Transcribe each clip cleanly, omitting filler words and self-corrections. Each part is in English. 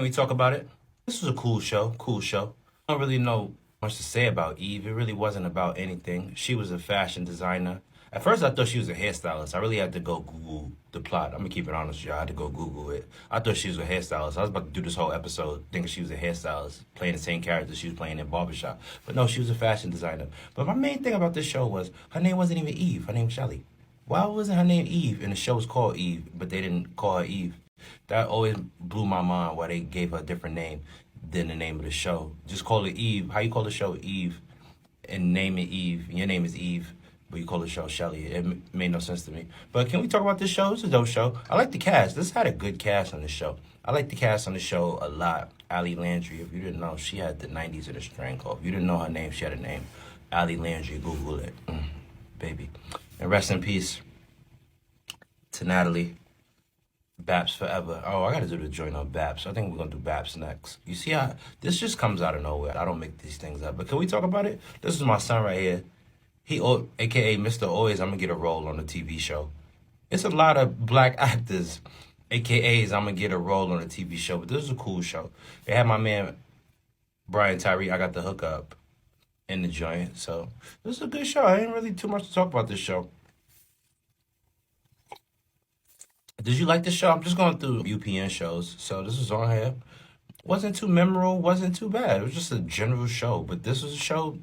Can we talk about it? This was a cool show. Cool show. I don't really know much to say about Eve. It really wasn't about anything. She was a fashion designer. At first, I thought she was a hairstylist. I really had to go Google the plot. I'm gonna keep it honest with you. I had to go Google it. I thought she was a hairstylist. I was about to do this whole episode thinking she was a hairstylist, playing the same character she was playing in Barbershop. But no, she was a fashion designer. But my main thing about this show was her name wasn't even Eve. Her name was Shelly. Why wasn't her name Eve? And the show was called Eve, but they didn't call her Eve. That always blew my mind why they gave her a different name than the name of the show. Just call it Eve. How you call the show Eve and name it Eve? Your name is Eve, but you call the show Shelly. It made no sense to me. But can we talk about this show? It's a dope show. I like the cast. This had a good cast on the show. I like the cast on the show a lot. Ali Landry, if you didn't know, she had the 90s in a stranglehold. If you didn't know her name, she had a name. Ali Landry, Google it. Baby. And rest in peace to Natalie. Baps forever. Oh, I gotta do the joint on Baps. I think we're gonna do Baps next. You see how this just comes out of nowhere. I don't make these things up. But can we talk about it? This is my son right here. AKA Mr. Always, I'm gonna get a role on a TV show. It's a lot of black actors, AKAs, I'm gonna get a role on a TV show. But this is a cool show. They had my man Brian Tyree. I got the hookup in the joint. So this is a good show. I ain't really too much to talk about this show. Did you like the show? I'm just going through UPN shows, so this is on here. Wasn't too memorable, wasn't too bad. It was just a general show, but this was a show.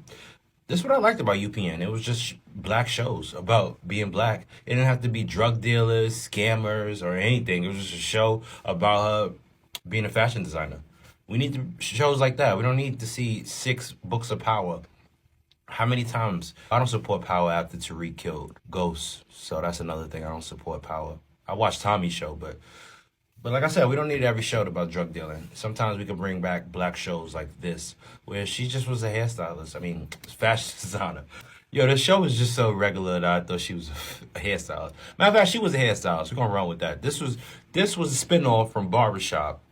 This is what I liked about UPN. It was just black shows about being black. It didn't have to be drug dealers, scammers, or anything. It was just a show about her being a fashion designer. We need shows like that. We don't need to see six books of power. How many times? I don't support Power after Tariq killed Ghost, so that's another thing. I don't support Power. I watched Tommy's show, but like I said, we don't need every show about drug dealing. Sometimes we can bring back black shows like this, where she just was a hairstylist. I mean, fashion designer. Yo, the show was just so regular that I thought she was a hairstylist. Matter of fact, she was a hairstylist. We're gonna run with that. This was a spinoff from Barbershop,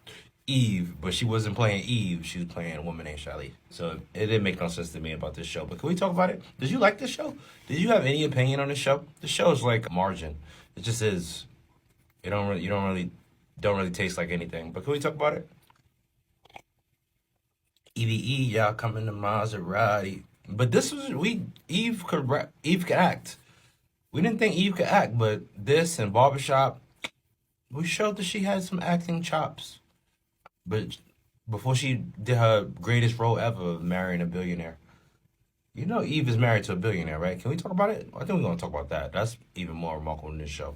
Eve, but she wasn't playing Eve. She was playing a woman named Shelly. So it didn't make no sense to me about this show. But can we talk about it? Did you like this show? Did you have any opinion on the show? The show is like margin. It just is. It don't really, you don't really taste like anything. But can we talk about it? EVE, y'all coming to Maserati. But this was Eve could act. We didn't think Eve could act, but this and Barbershop, we showed that she had some acting chops. But before she did her greatest role ever, marrying a billionaire. You know Eve is married to a billionaire, right? Can we talk about it? I think we're gonna talk about that. That's even more remarkable in this show.